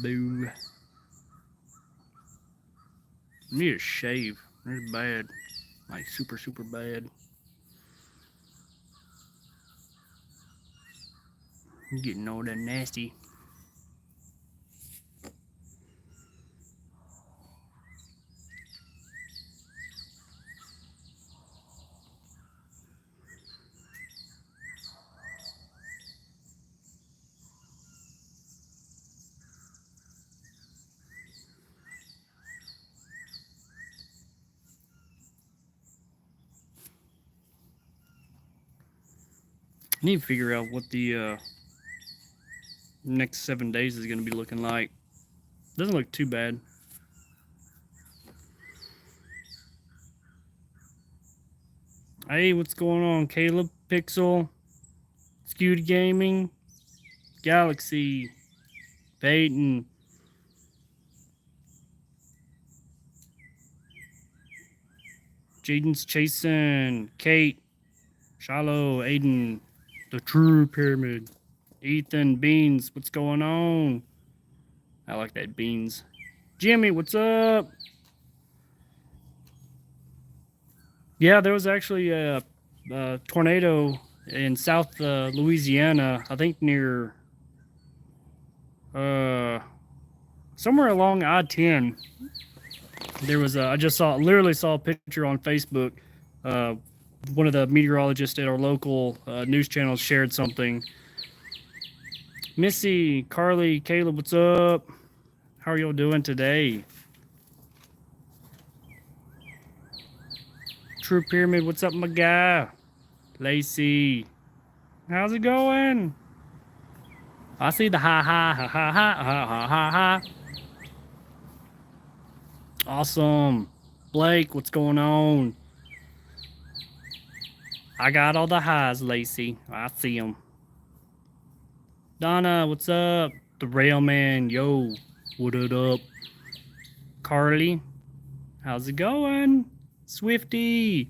Boo. I need a shave. It's bad. Like super, super bad. I'm getting all that nasty. I need to figure out what the next 7 days is going to be looking like. Doesn't look too bad. Hey, what's going on? Caleb, Pixel, Skewed Gaming, Galaxy, Peyton, Jaden's chasing, Kate, Shiloh, Aiden, the True Pyramid, Ethan, Beans, what's going on? I like that, Beans. Jimmy, what's up? Yeah, there was actually a tornado in South Louisiana, I think near somewhere along I-10. There was I just literally saw a picture on Facebook. One of the meteorologists at our local news channel shared something. Missy, Carly, Caleb, what's up? How are y'all doing today? True Pyramid, what's up, my guy? Lacey, how's it going? I see the ha ha ha ha ha ha ha ha ha. Awesome. Blake, what's going on? I got all the highs, Lacey. I see them. Donna, what's up? The Railman, yo, what it up? Carly, how's it going? Swifty.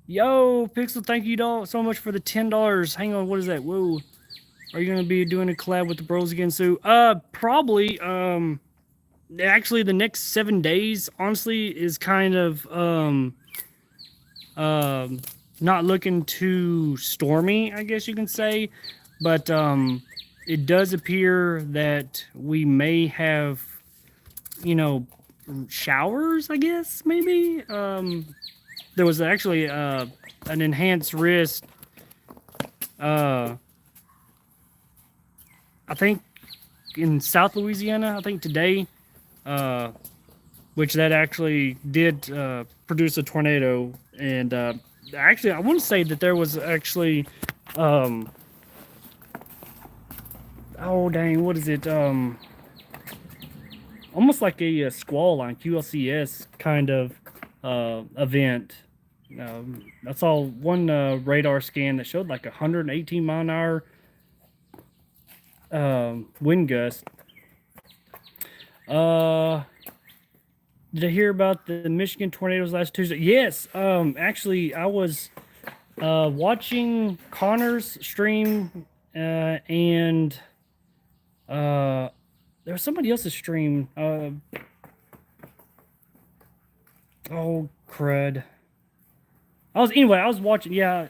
Yo, Pixel, thank you so much for the $10. Hang on, what is that? Whoa. Are you gonna be doing a collab with the bros again soon? Probably. Actually, the next 7 days, honestly, is kind of not looking too stormy, I guess you can say. But it does appear that we may have, showers, I guess, maybe. There was actually an enhanced risk. I think in South Louisiana, I think today, which that actually did produce a tornado. And actually, I want to say that there was actually, oh dang, what is it? Almost like a squall line, QLCS kind of event. I saw one radar scan that showed like 118 mile an hour wind gust. Did I hear about the Michigan tornadoes last Tuesday? Yes. Actually, I was watching Connor's stream and there was somebody else's stream. Oh crud. I was watching. Yeah.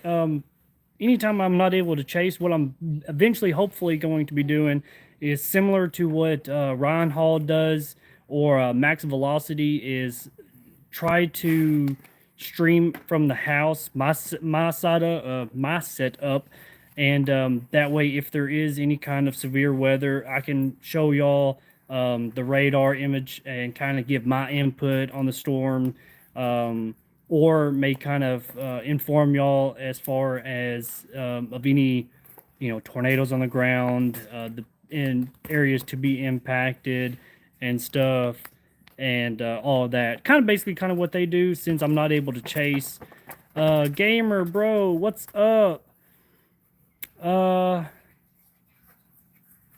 Anytime I'm not able to chase, what I'm eventually, hopefully, going to be doing is similar to what Ryan Hall does or Max Velocity, is try to stream from the house, my setup, and that way, if there is any kind of severe weather, I can show y'all the radar image and kind of give my input on the storm. Or may kind of inform y'all as far as of any, tornadoes on the ground, in areas to be impacted and stuff, and all of that. Basically kind of what they do since I'm not able to chase. Gamer, bro, what's up?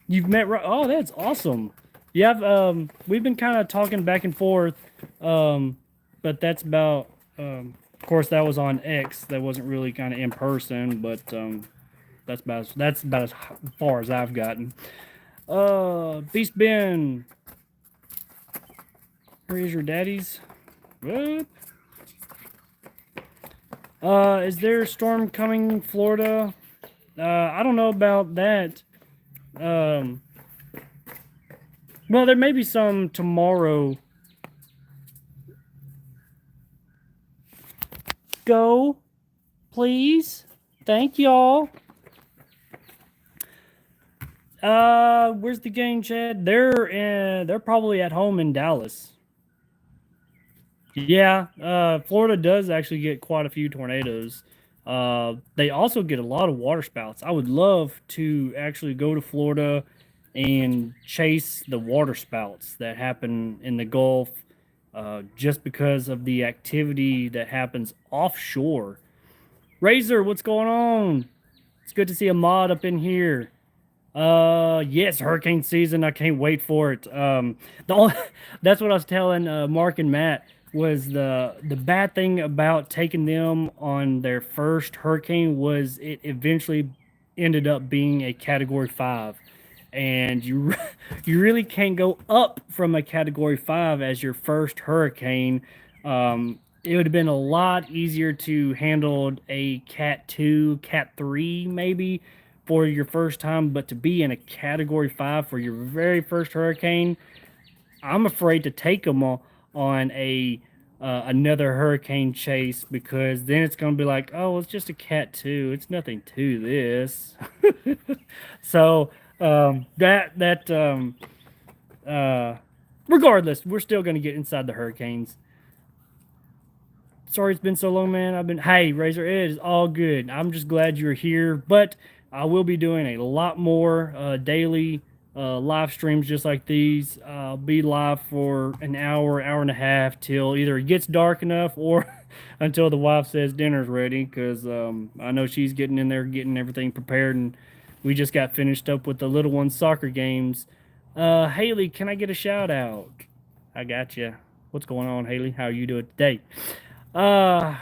You've met, oh, that's awesome. Yeah, we've been kind of talking back and forth, but that's about, of course, that was on X. That wasn't really kind of in person, but that's about as far as I've gotten. Beast Ben. Where is your daddy's? What? Is there a storm coming, Florida? I don't know about that. Well, there may be some tomorrow. Go, please. Thank y'all. Where's the gang, Chad? They're probably at home in Dallas. Yeah, Florida does actually get quite a few tornadoes. They also get a lot of water spouts. I would love to actually go to Florida and chase the water spouts that happen in the Gulf, just because of the activity that happens offshore. Razor, what's going on? It's good to see a mod up in here. Yes, hurricane season. I can't wait for it. The only, that's what I was telling Mark and Matt was the bad thing about taking them on their first hurricane was it eventually ended up being a Category 5, and you really can't go up from a Category 5 as your first hurricane. It would have been a lot easier to handle a Cat 2, Cat 3 maybe for your first time, but to be in a Category 5 for your very first hurricane, I'm afraid to take them on a another hurricane chase, because then it's going to be like, oh, it's just a Cat 2. It's nothing to this. So uh, regardless, we're still going to get inside the hurricanes. Sorry it's been so long, man. Hey, Razor, it is all good. I'm just glad you're here, but I will be doing a lot more daily live streams just like these. I'll be live for an hour, hour and a half till either it gets dark enough or until the wife says dinner's ready, because I know she's getting in there, getting everything prepared, and we just got finished up with the little one's soccer games. Haley, can I get a shout out? I got you. What's going on, Haley? How are you doing today? Uh,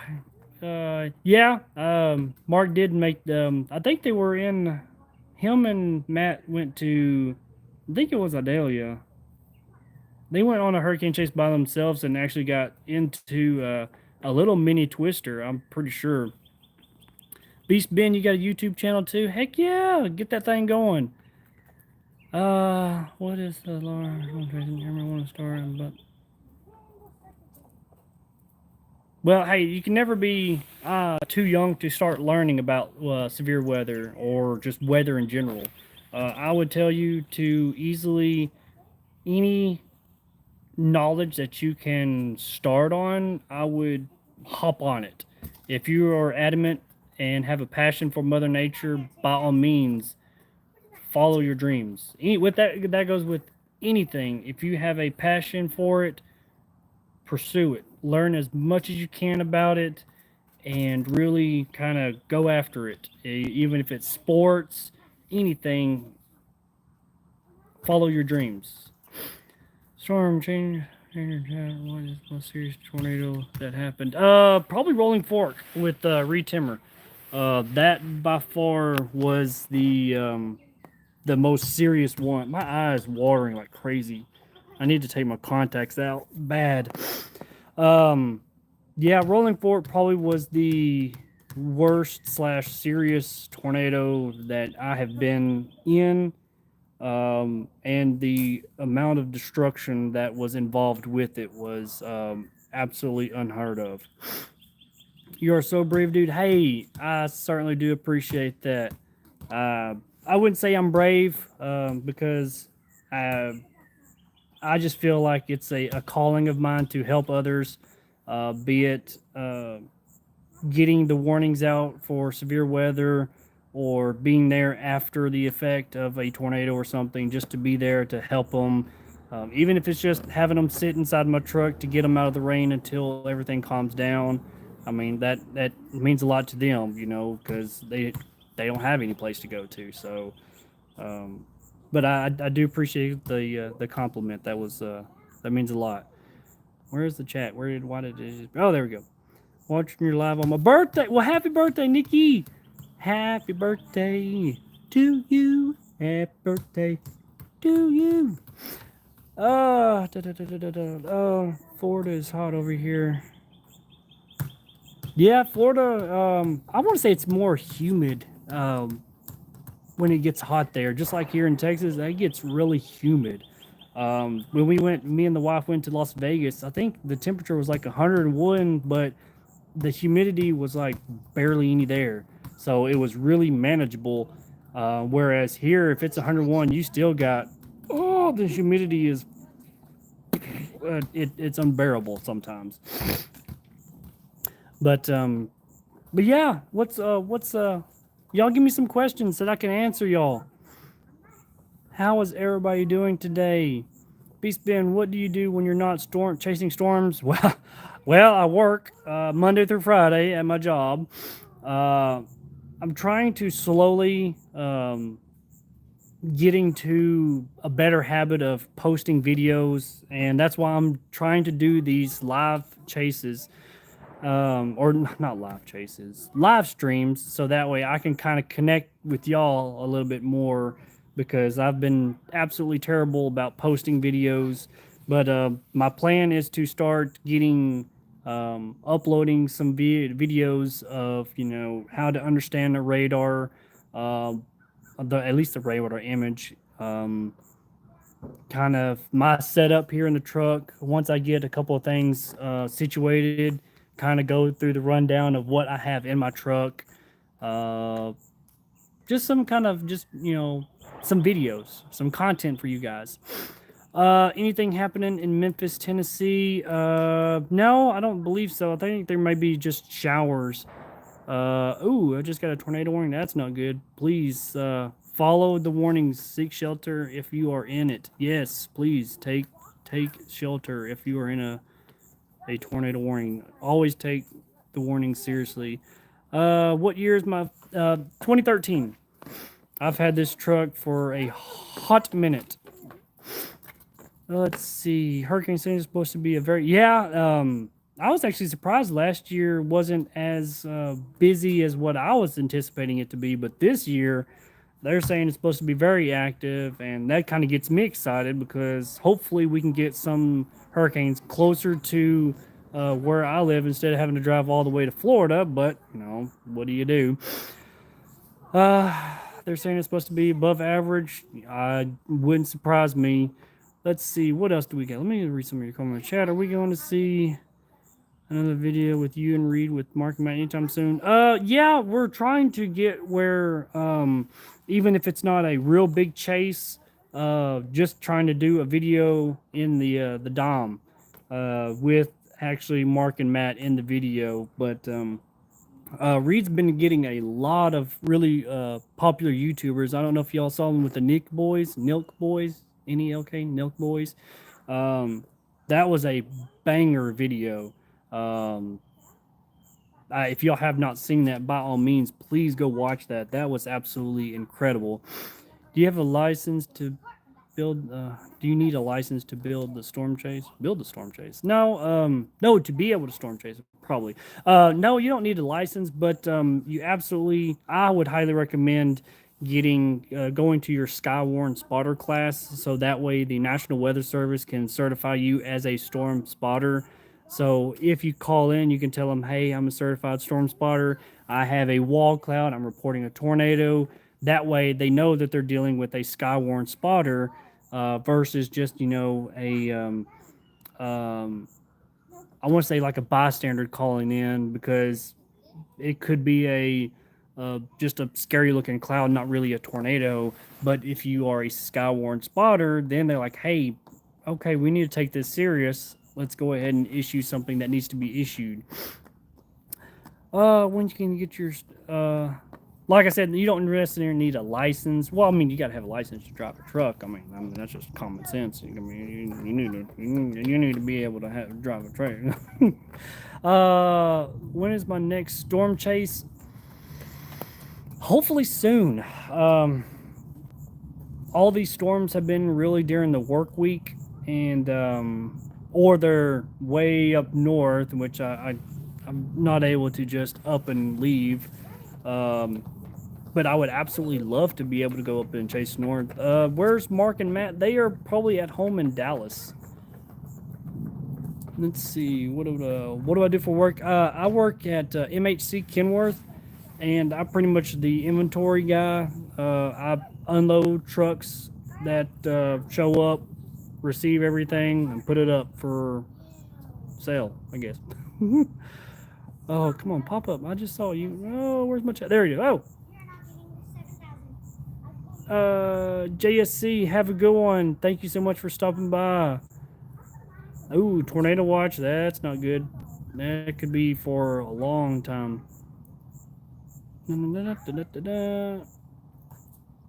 yeah. Mark did make them. I think they were in. Him and Matt went to. I think it was Idalia. They went on a hurricane chase by themselves and actually got into a little mini twister. I'm pretty sure. Beast Ben, you got a YouTube channel too? Heck yeah! Get that thing going. What is the alarm? I want to start, but. Well, hey, you can never be too young to start learning about severe weather or just weather in general. I would tell you to easily, any knowledge that you can start on, I would hop on it. If you are adamant and have a passion for Mother Nature, by all means, follow your dreams. With that goes with anything. If you have a passion for it, pursue it. Learn as much as you can about it and really kind of go after it. Even if it's sports, anything, follow your dreams. Storm change. What is the most serious tornado that happened? Probably Rolling Fork with Reed Timmer. That by far was the most serious one. My eyes watering like crazy. I need to take my contacts out bad. Yeah, Rolling Fork probably was the worst / serious tornado that I have been in. And the amount of destruction that was involved with it was absolutely unheard of. You are so brave, dude. Hey, I certainly do appreciate that. I wouldn't say I'm brave because I just feel like it's a calling of mine to help others, be it getting the warnings out for severe weather or being there after the effect of a tornado or something, just to be there to help them. Even if it's just having them sit inside my truck to get them out of the rain until everything calms down. I mean, that means a lot to them, because they don't have any place to go to. So, but I do appreciate the compliment. That means a lot. Where's the chat? Why did it? Oh, there we go. Watching your live on my birthday. Well, happy birthday, Nikki. Happy birthday to you. Happy birthday. do you? Florida is hot over here. Yeah, Florida. I want to say it's more humid. When it gets hot there, just like here in Texas, it gets really humid. When we went, me and the wife went to Las Vegas. I think the temperature was like 101, but the humidity was like barely any there, so it was really manageable. Whereas here, if it's 101, you still got the humidity is it's unbearable sometimes. But yeah, what's y'all give me some questions that I can answer y'all. How is everybody doing today? Beast Ben, what do you do when you're not chasing storms? Well, I work Monday through Friday at my job. I'm trying to slowly getting to a better habit of posting videos, and that's why I'm trying to do these live chases, or not live chases, live streams, so that way I can kind of connect with y'all a little bit more, because I've been absolutely terrible about posting videos. But my plan is to start getting uploading some videos of how to understand the radar, at least the radar image, kind of my setup here in the truck. Once I get a couple of things situated, kind of go through the rundown of what I have in my truck. Just some kind of some videos, some content for you guys. Anything happening in Memphis, Tennessee? No, I don't believe so. I think there might be just showers. I just got a tornado warning. That's not good. Please follow the warnings. Seek shelter if you are in it. Yes, please take shelter if you are in a tornado warning. Always take the warning seriously. What year is my 2013? I've had this truck for a hot minute. Let's see. Hurricane season is supposed to be a very I was actually surprised last year wasn't as busy as what I was anticipating it to be, but this year they're saying it's supposed to be very active, and that kind of gets me excited, because hopefully we can get some hurricanes closer to where I live instead of having to drive all the way to Florida. But what do you do? They're saying it's supposed to be above average. Wouldn't surprise me. Let's see, what else do we got? Let me read some of your comments. Chat, are we going to see another video with you and Reed with Mark and Matt anytime soon? Yeah, we're trying to get where, even if it's not a real big chase, just trying to do a video in the Dom, with actually Mark and Matt in the video. But Reed's been getting a lot of really popular YouTubers. I don't know if y'all saw them with the Nilk Boys, N-E-L-K, Nilk Boys. That was a banger video. If y'all have not seen that, by all means, please go watch that. That was absolutely incredible. Do you have a license to build? Do you need a license to build the storm chase? Build the storm chase? No. No, to be able to storm chase, probably. No, you don't need a license, but you absolutely. I would highly recommend going to your Skywarn spotter class, so that way the National Weather Service can certify you as a storm spotter. So if you call in, you can tell them, hey, I'm a certified storm spotter. I have a wall cloud. I'm reporting a tornado. That way they know that they're dealing with a Skywarn spotter versus just, I want to say like a bystander calling in, because it could be just a scary looking cloud, not really a tornado. But if you are a Skywarn spotter, then they're like, hey, okay, we need to take this serious. Let's go ahead and issue something that needs to be issued. When you can get your like I said, you don't necessarily need a license. Well, I mean, you got to have a license to drive a truck. I mean that's just common sense. I mean, you need to be able to drive a truck. When is my next storm chase? Hopefully soon. All these storms have been really during the work week, and or they're way up north, which I'm not able to just up and leave. but I would absolutely love to be able to go up and chase north. Where's Mark and Matt? They are probably at home in Dallas. Let's see. What do I do for work? I work at MHC Kenworth, and I'm pretty much the inventory guy. I unload trucks that show up, receive everything, and put it up for sale, I guess. Oh, come on, pop up. I just saw you. Oh, where's my chat? There you go. Oh. JSC, have a good one. Thank you so much for stopping by. Ooh, tornado watch. That's not good. That could be for a long time.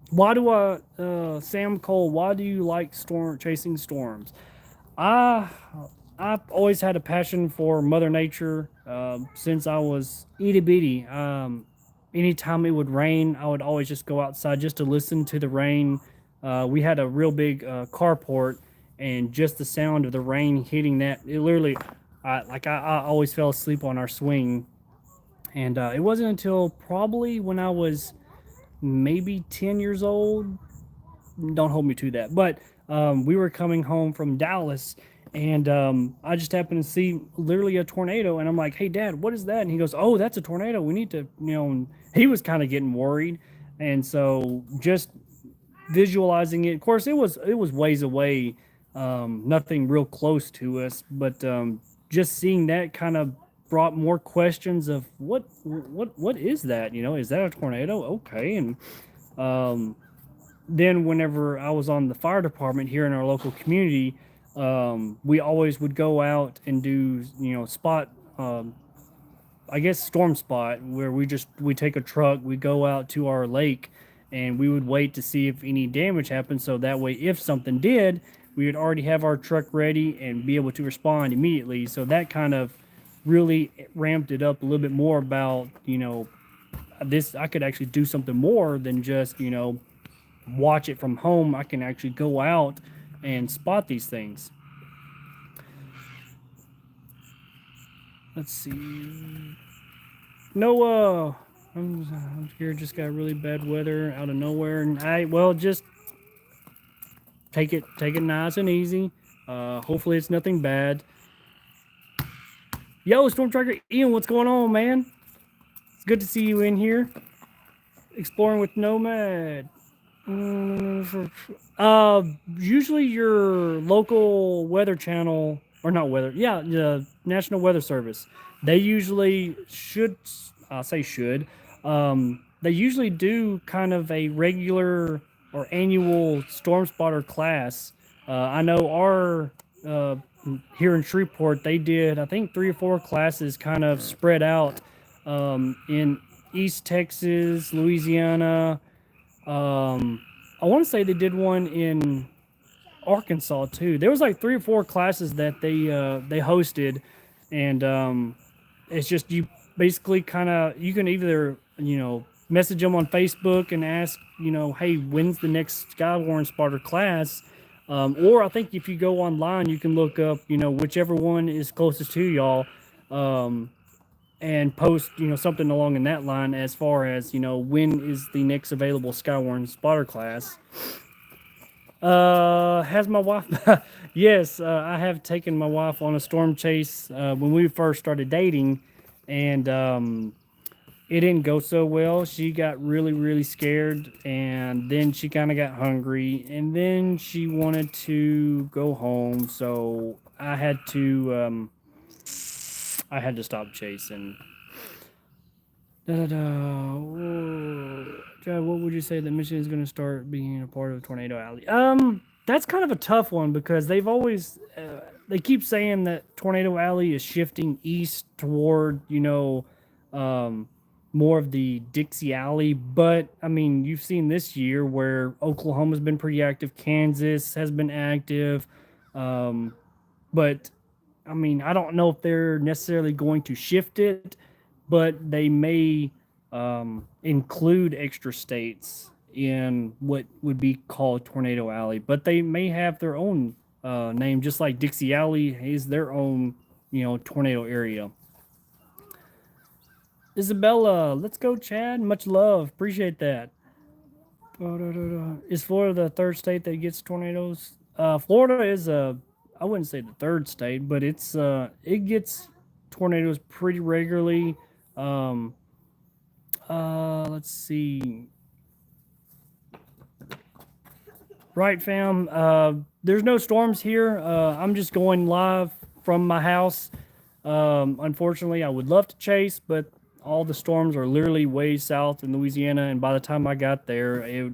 Why do Sam Cole, why do you like chasing storms? I've always had a passion for Mother Nature since I was itty bitty. Anytime it would rain, I would always just go outside just to listen to the rain. We had a real big carport, and just the sound of the rain hitting that, it literally, I always fell asleep on our swing. And it wasn't until probably when I was maybe 10 years old. Don't hold me to that. But we were coming home from Dallas, and I just happened to see literally a tornado. And I'm like, hey, Dad, what is that? And he goes, oh, that's a tornado. We need to, and he was kind of getting worried. And so just visualizing it, of course, it was ways away, nothing real close to us. But just seeing that kind of brought more questions of what is that? Is that a tornado? Okay. And then whenever I was on the fire department here in our local community, we always would go out and do spot, I guess storm spot, where we take a truck, we go out to our lake, and we would wait to see if any damage happened, so that way if something did, we would already have our truck ready and be able to respond immediately. So that kind of really ramped it up a little bit more about this. I could actually do something more than just watch it from home. I can actually go out and spot these things. Let's see. Noah, I'm scared. Just got really bad weather out of nowhere, and just take it nice and easy. Hopefully it's nothing bad. Yo, Storm Tracker Ian, what's going on, man? It's good to see you in here. Exploring with Nomad. Usually your local weather channel, or not weather, the National Weather Service. They usually they usually do kind of a regular or annual storm spotter class. I know our here in Shreveport, they did, I think, 3 or 4 classes kind of spread out in East Texas, Louisiana. I want to say they did one in Arkansas too. There was like 3 or 4 classes that they hosted, and it's just, you basically you can either message them on Facebook and ask hey, when's the next Skywarn spotter class, or I think if you go online you can look up whichever one is closest to y'all, and post something along in that line as far as when is the next available Skywarn spotter class. Has my wife yes, I have taken my wife on a storm chase when we first started dating, and it didn't go so well. She got really, really scared, and then she kind of got hungry, and then she wanted to go home, so I had to stop chasing. What would you say that Michigan is going to start being a part of Tornado Alley? That's kind of a tough one, because they've always they keep saying that Tornado Alley is shifting east toward more of the Dixie Alley, but I mean, you've seen this year where Oklahoma's been pretty active, Kansas has been active, but I mean, I don't know if they're necessarily going to shift it, but they may include extra states in what would be called Tornado Alley, but they may have their own name, just like Dixie Alley is their own tornado area. Isabella, let's go, Chad. Much love. Appreciate that. Is Florida the third state that gets tornadoes? Florida is I wouldn't say the third state, but it gets tornadoes pretty regularly. Um, let's see. Right, fam. There's no storms here. I'm just going live from my house. Unfortunately, I would love to chase, but all the storms are literally way south in Louisiana, and by the time I got there, it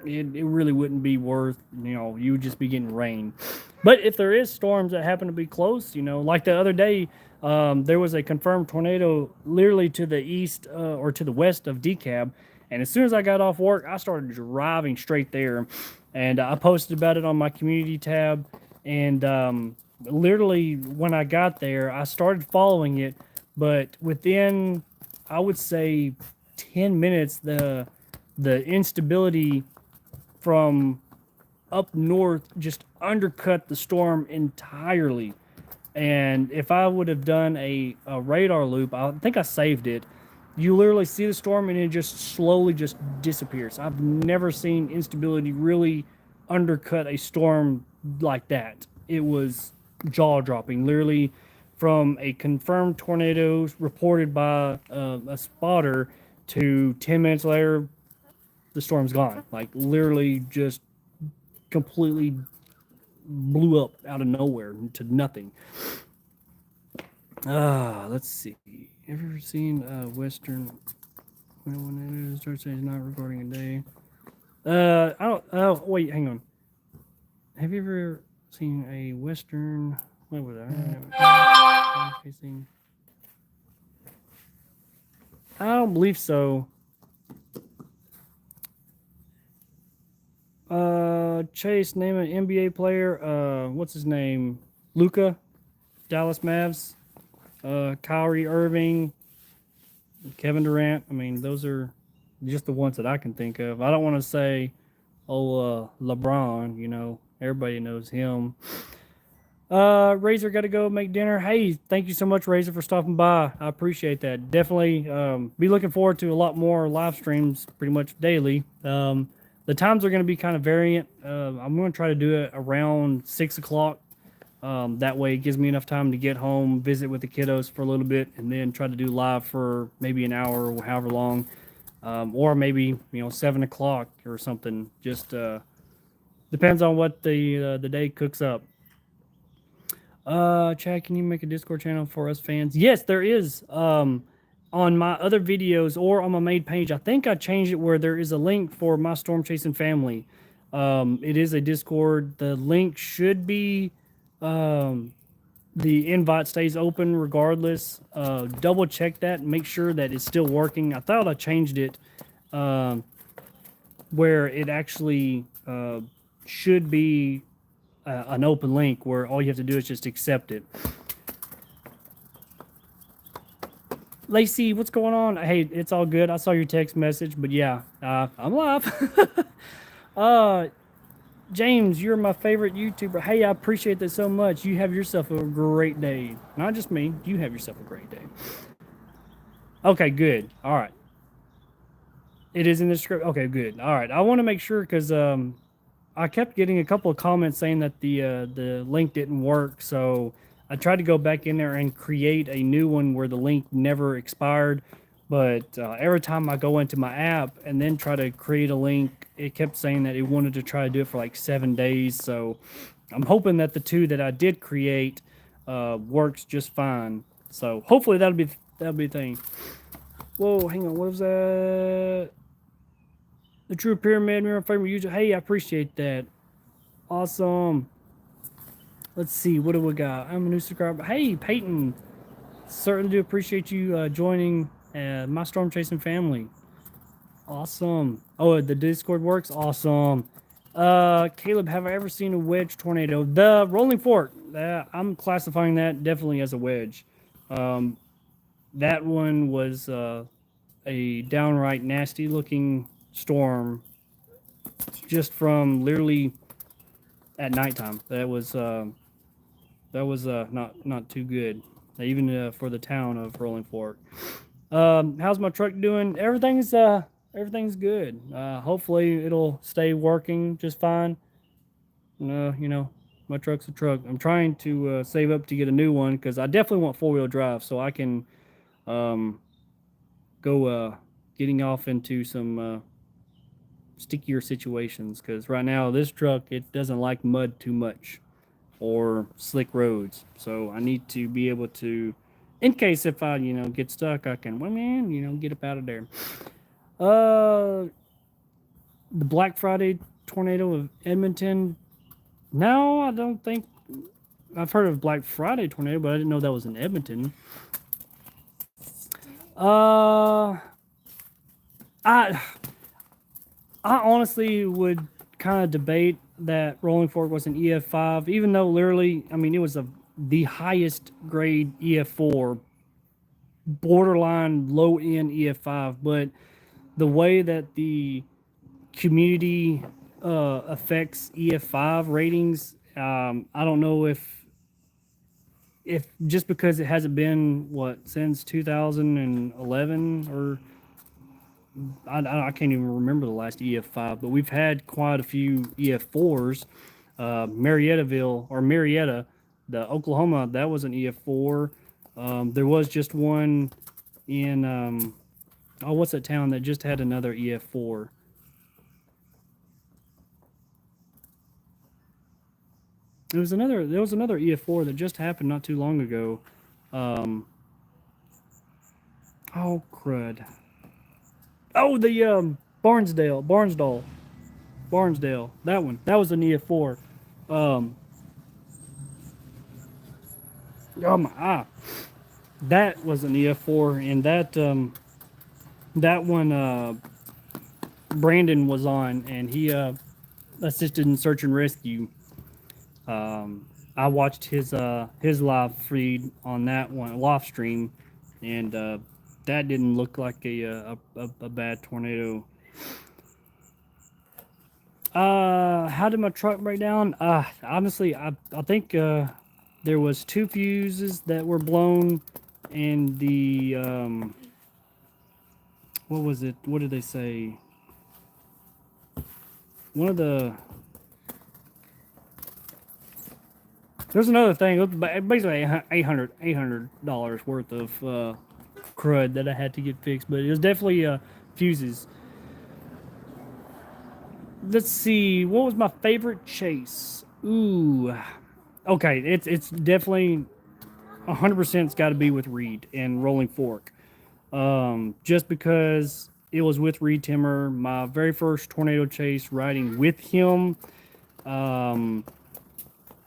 really wouldn't be worth, you would just be getting rain. But if there is storms that happen to be close, like the other day, there was a confirmed tornado literally to the east or to the west of DeKalb. And as soon as I got off work, I started driving straight there. And I posted about it on my community tab. And literally, when I got there, I started following it. But within, I would say, 10 minutes, the instability from up north just undercut the storm entirely. And if I would have done a radar loop, I think I saved it. You literally see the storm and it just slowly just disappears. I've never seen instability really undercut a storm like that. It was jaw dropping. Literally, from a confirmed tornado reported by a spotter to 10 minutes later, the storm's gone. Like literally just completely blew up out of nowhere to nothing. Let's see. Ever seen Western when it starts saying not recording a day? I don't. Oh, wait, hang on. Have you ever seen a Western? What was that? I don't believe so. Chase, name an NBA player. What's his name? Luka, Dallas Mavs. Kyrie Irving, Kevin Durant. I mean, those are just the ones that I can think of. I don't want to say, LeBron. Everybody knows him. Razor, got to go make dinner. Hey, thank you so much, Razor, for stopping by. I appreciate that. Definitely be looking forward to a lot more live streams pretty much daily. The times are going to be kind of variant. I'm going to try to do it around 6 o'clock. That way it gives me enough time to get home, visit with the kiddos for a little bit, and then try to do live for maybe an hour or however long. Or maybe, 7 o'clock or something. Just depends on what the day cooks up. Chad, can you make a Discord channel for us fans? Yes, there is. On my other videos or on my main page, I think I changed it where there is a link for my Storm Chasing family. It is a Discord. The link should be... the invite stays open regardless. Double check that and make sure that it's still working. I thought I changed it where it actually should be an open link where all you have to do is just accept it. Lacey, what's going on? Hey, it's all good. I saw your text message, but yeah, I'm live. James, you're my favorite YouTuber. Hey, I appreciate that so much. You have yourself a great day. Not just me. You have yourself a great day. Okay, good. All right. It is in the script. Okay, good. All right. I want to make sure because I kept getting a couple of comments saying that the link didn't work. So I tried to go back in there and create a new one where the link never expired. But every time I go into my app and then try to create a link, it kept saying that it wanted to try to do it for like 7 days. So I'm hoping that the two that I did create works just fine. So hopefully that'll be a thing. Whoa, hang on, what was that? The True Pyramid, my favorite user. Hey, I appreciate that. Awesome. Let's see, what do we got? I'm a new subscriber. Hey, Peyton. Certainly do appreciate you joining my Storm Chasing family. Awesome. Oh, the Discord works? Awesome. Caleb, have I ever seen a wedge tornado? The Rolling Fork. I'm classifying that definitely as a wedge. That one was a downright nasty looking storm just from literally at nighttime. That was not too good, even for the town of Rolling Fork. How's my truck doing? Everything's good. Hopefully it'll stay working just fine. You know, my truck's a truck. I'm trying to save up to get a new one because I definitely want four-wheel drive so I can um, go getting off into some stickier situations. Because right now this truck it doesn't like mud too much or slick roads. So I need to be able to, in case if I get stuck, I can get up out of there. Uh, the Black Friday tornado of Edmonton. No, I don't think I've heard of Black Friday tornado, but I didn't know that was in Edmonton. Uh, I I honestly would kind of debate that Rolling Fork was an EF5, even though literally, I mean, it was the highest grade EF4, borderline low end EF5. But the way that the community affects EF5 ratings, I don't know if just because it hasn't been since 2011 or I can't even remember the last EF5, but we've had quite a few EF4s. Marietta, the Oklahoma, that was an EF4. There was just one in what's that town that just had another EF4? There was another EF4 that just happened not too long ago. Um, oh crud! Oh, the Barnsdale. That one. That was an EF4. Um, oh my, that was an EF4, and that one Brandon was on, and he assisted in search and rescue. I watched his live feed on that one live stream, and that didn't look like a bad tornado. How did my truck break down? Honestly, I think there was two fuses that were blown, and the what was it? What did they say? One of the there's another thing. It was basically $800 worth of crud that I had to get fixed, but it was definitely fuses. Let's see. What was my favorite chase? Ooh. Okay, it's definitely 100%. It's got to be with Reed and Rolling Fork. Just because it was with Reed Timmer, my very first tornado chase riding with him.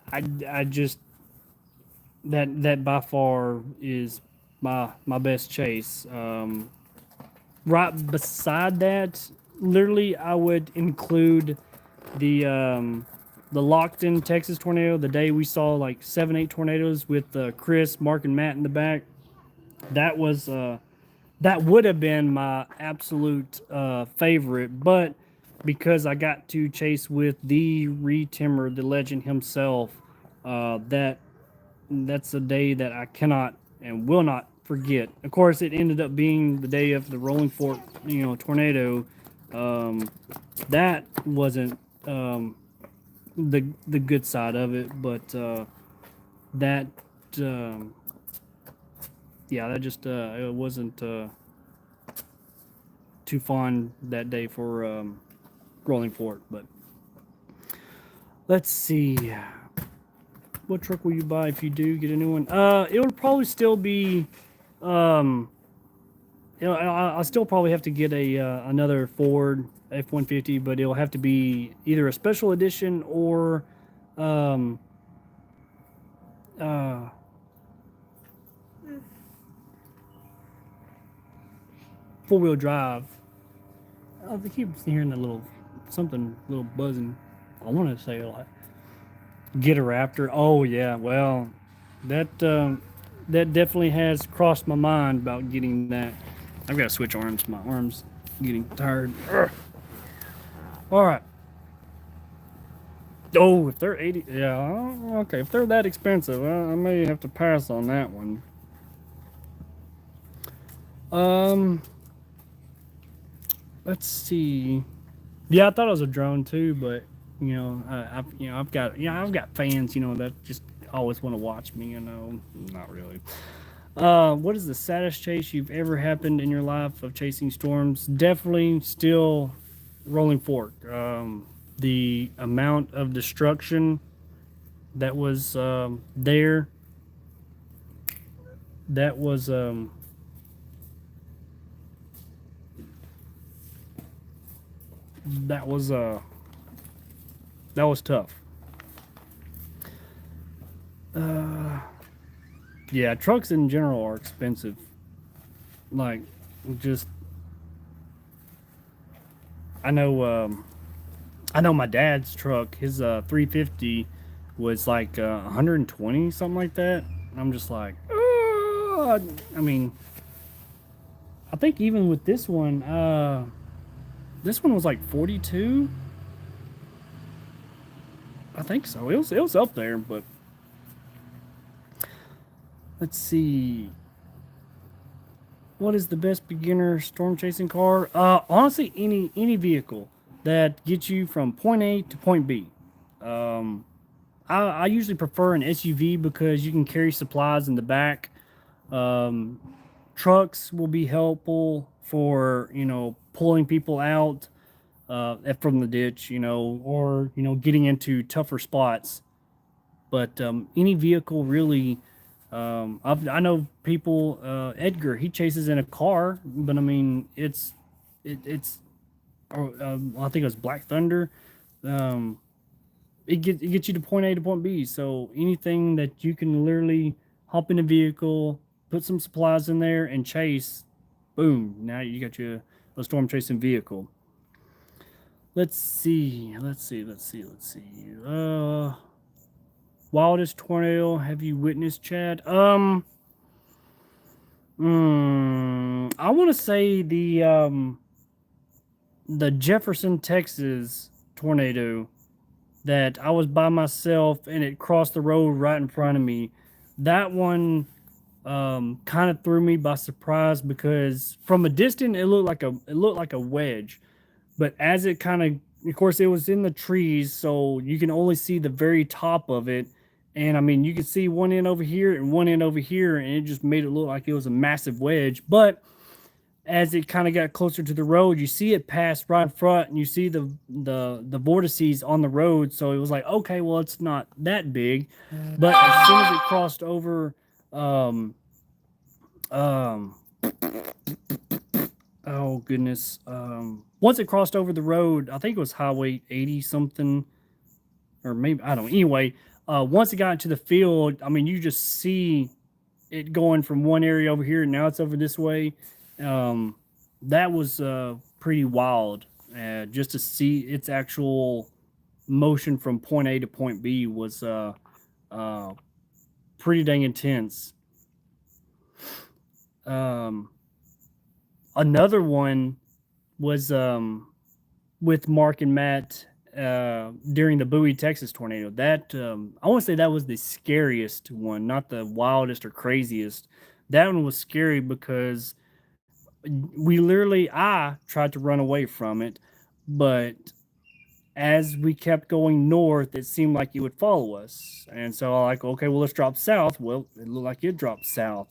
I just that by far is my best chase. Right beside that, literally, I would include the Lockton, Texas tornado. The day we saw like 7, 8 tornadoes with Chris, Mark, and Matt in the back. That was that would have been my absolute favorite, but because I got to chase with the Reed Timmer, the legend himself, that's a day that I cannot and will not forget. Of course, it ended up being the day of the Rolling Fork, tornado. That wasn't the good side of it, but that yeah, that just it wasn't too fun that day for Rolling Fork. But let's see. What truck will you buy if you do get a new one? It would probably still be, I'll still probably have to get another Ford F-150, but it'll have to be either a special edition or um, uh, four-wheel drive. I keep hearing a little buzzing. I want to say like get a Raptor. Oh yeah, well that definitely has crossed my mind about getting that. I've got to switch arms. My arms getting tired. Ugh. All right. Oh, if they're 80, yeah, okay. If they're that expensive, I may have to pass on that one. Um, let's see. Yeah, I thought it was a drone too, but I've got fans, that just always want to watch me. Not really. What is the saddest chase you've ever happened in your life of chasing storms? Definitely still Rolling Fork. The amount of destruction that was there. That was that was uh that was tough. Uh, yeah, trucks in general are expensive. Like, just I know. I know my dad's truck. His 350 was like 120, something like that. And I'm just like, I mean, I think even with this one was like 42. I think so. It was up there, but let's see. What is the best beginner storm chasing car? Honestly, any vehicle that gets you from point A to point B. Um, I usually prefer an SUV because you can carry supplies in the back. Um, Trucks will be helpful for pulling people out from the ditch, or getting into tougher spots. But any vehicle really. I know people. Edgar, he chases in a car, but I mean it's. I think it was Black Thunder. Um, it gets you to point A to point B. So anything that you can literally hop in a vehicle, put some supplies in there, and chase, boom! Now you got your a storm chasing vehicle. Let's see. Wildest tornado have you witnessed, Chad? I want to say the Jefferson, Texas tornado that I was by myself and it crossed the road right in front of me. That one kind of threw me by surprise because from a distance it looked like a wedge, but as it of course, it was in the trees, so you can only see the very top of it. And I mean, you could see one end over here and one end over here, and it just made it look like it was a massive wedge. But as it kind of got closer to the road, you see it pass right in front, and you see the vortices on the road. So it was like, okay, well, it's not that big. But as soon as it crossed over, um, um, oh goodness, once it crossed over the road, I think it was Highway 80 something, or maybe I don't know. Anyway, once it got into the field, I mean, you just see it going from one area over here, and now it's over this way. Um, that was pretty wild. Just to see its actual motion from point A to point B was uh, pretty dang intense. Um, Another one was with Mark and Matt during the Bowie, Texas tornado. That I want to say that was the scariest one, not the wildest or craziest. That one was scary because I tried to run away from it, but as we kept going north, it seemed like it would follow us. And so I like, okay, well, let's drop south. Well, it looked like it dropped south.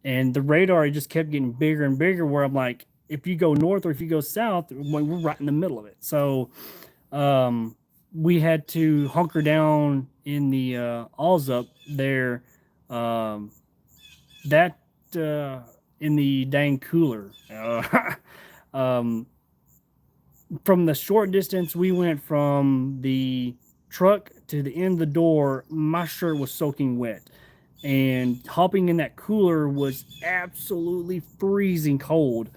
And the radar it just kept getting bigger and bigger where I'm like, if you go north or if you go south, we're right in the middle of it. So um, we had to hunker down in the alls up there. Um, that in the dang cooler. Um, from the short distance we went from the truck to the end of the door, my shirt was soaking wet. And hopping in that cooler was absolutely freezing cold.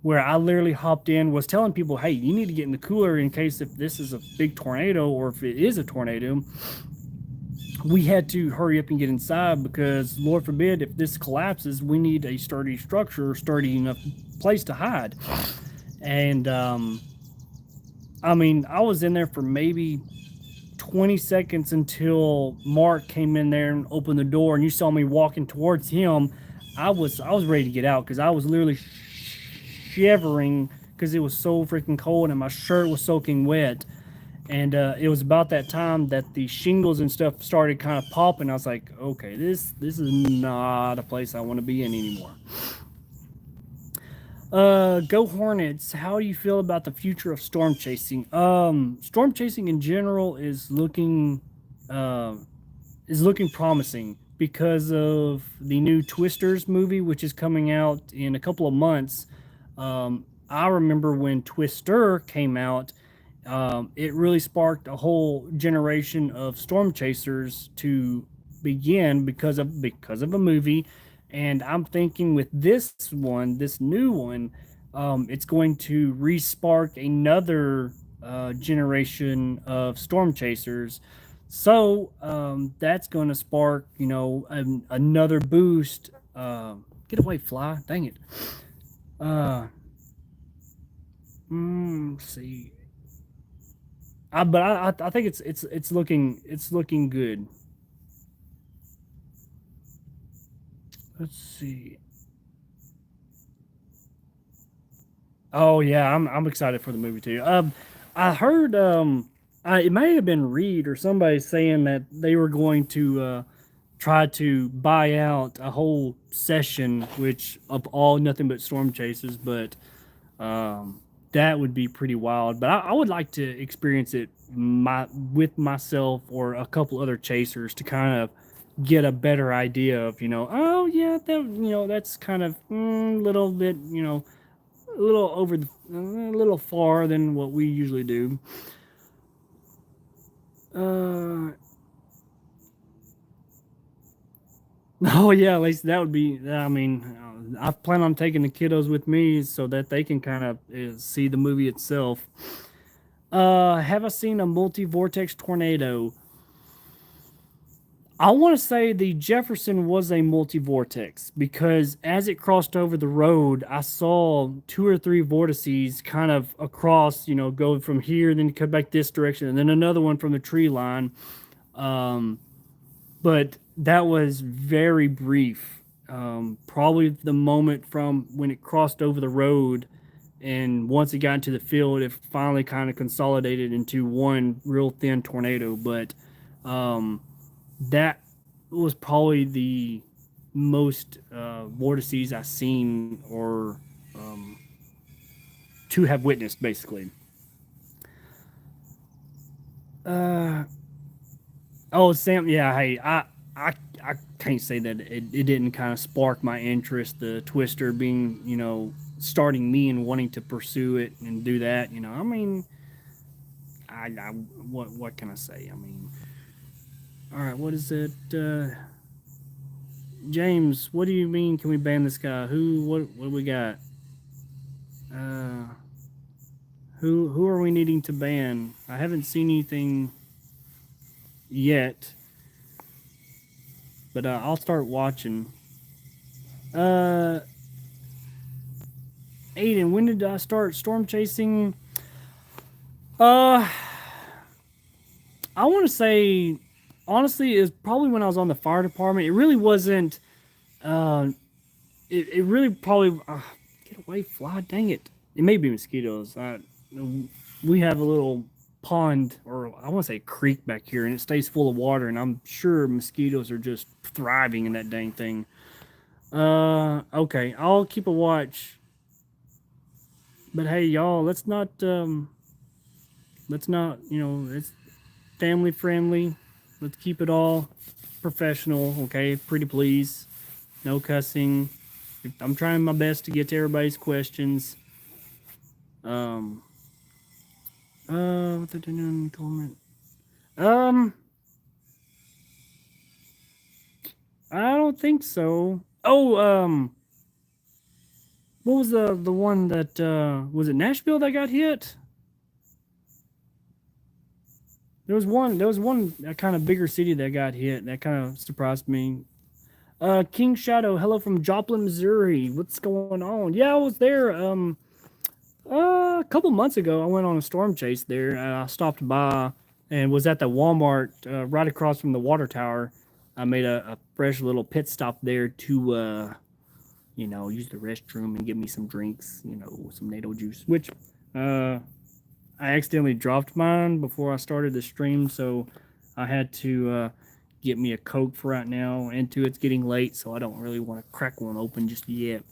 Where I literally hopped in, was telling people, hey, you need to get in the cooler in case if this is a big tornado or if it is a tornado. We had to hurry up and get inside because, Lord forbid, if this collapses, we need a sturdy structure, sturdy enough place to hide. And I mean, I was in there for maybe 20 seconds until Mark came in there and opened the door, and you saw me walking towards him. I was ready to get out because I was literally shivering because it was so freaking cold and my shirt was soaking wet. And it was about that time that the shingles and stuff started kind of popping. I was like, okay, this is not a place I want to be in anymore. Go Hornets. How do you feel about the future of storm chasing? Storm chasing in general uh, is looking promising because of the new Twisters movie, which is coming out in a couple of months. I remember when Twister came out, it really sparked a whole generation of storm chasers to begin because of a movie. And I'm thinking with this new one, it's going to re-spark another generation of storm chasers. So that's going to spark, another boost. Get away, fly! Dang it. Uh, let's see. But I think it's looking good. Let's see. Oh yeah, I'm excited for the movie too. I heard it may have been Reed or somebody saying that they were going to try to buy out a whole session, which of all nothing but storm chasers, but um, that would be pretty wild. But I would like to experience it with myself or a couple other chasers to kind of get a better idea of, oh yeah, that's kind of little bit, a little a little far than what we usually do. Uh, oh yeah, at least that would be. I mean, I plan on taking the kiddos with me so that they can kind of see the movie itself. Have I seen a multi vortex tornado? I want to say the Jefferson was a multi vortex because as it crossed over the road, I saw two or three vortices kind of across, go from here, then come back this direction, and then another one from the tree line. Um, but that was very brief. Probably the moment from when it crossed over the road, and once it got into the field, it finally kind of consolidated into one real thin tornado. But um, that was probably the most vortices I've seen or um, to have witnessed, basically. Uh, oh, Sam, yeah, hey, I can't say that it didn't kind of spark my interest. The Twister being, starting me and wanting to pursue it and do that. I mean, what can I say? I mean, all right, what is it? James, what do you mean? Can we ban this guy? What do we got? Uh, who are we needing to ban? I haven't seen anything yet, but I'll start watching. Uh, Aiden, when did I start storm chasing? Uh, I want to say, honestly, is probably when I was on the fire department. It really wasn't. Uh, it really probably get away, fly! Dang it! It may be mosquitoes. We have a little pond, or I want to say creek back here, and it stays full of water, and I'm sure mosquitoes are just thriving in that dang thing. Okay, I'll keep a watch. But hey, y'all, let's not, it's family friendly. Let's keep it all professional, okay? Pretty please. No cussing. I'm trying my best to get to everybody's questions. Um, what they doing in the comment? Um, I don't think so. Oh, what was the one that was it Nashville that got hit? There was one kind of bigger city that got hit. That kind of surprised me. King Shadow, hello from Joplin, Missouri. What's going on? Yeah, I was there. A couple months ago, I went on a storm chase there. I stopped by and was at the Walmart right across from the water tower. I made a fresh little pit stop there to use the restroom and get me some drinks, some NATO juice, which I accidentally dropped mine before I started the stream, so I had to get me a Coke for right now. And two, it's getting late, so I don't really want to crack one open just yet.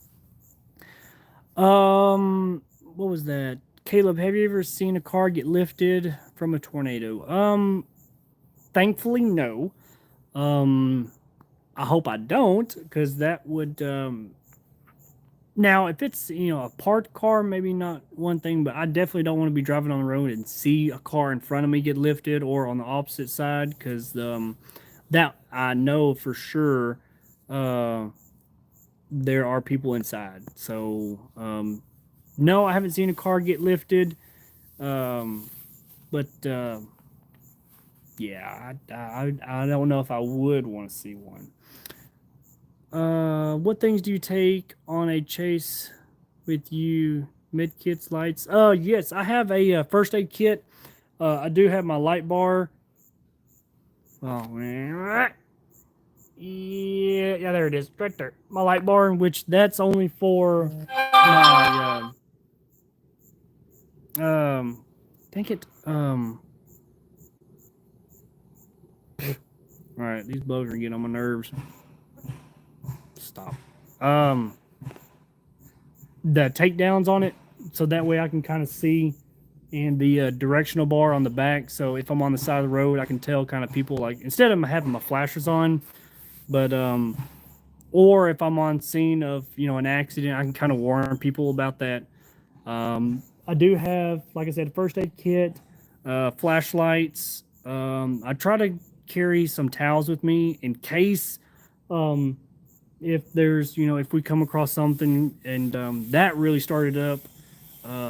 What was that? Caleb, have you ever seen a car get lifted from a tornado? Thankfully, no. I hope I don't, because that would now, if it's a parked car, maybe not one thing, but I definitely don't want to be driving on the road and see a car in front of me get lifted or on the opposite side, because that I know for sure there are people inside. So no, I haven't seen a car get lifted, but yeah, I don't know if I would want to see one. What things do you take on a chase with you? Med kits, lights. Yes, I have a first aid kit. I do have my light bar. Oh man, yeah, there it is, right there. My light bar, which that's only for my dang it. All right, these bugs are getting on my nerves. Stop. The takedowns on it, so that way I can kind of see, and the directional bar on the back, so if I'm on the side of the road I can tell kind of people, like instead of having my flashers on, but or if I'm on scene of an accident, I can kind of warn people about that. I do have, like I said, a first aid kit, flashlights. I try to carry some towels with me in case if there's if we come across something, and that really started up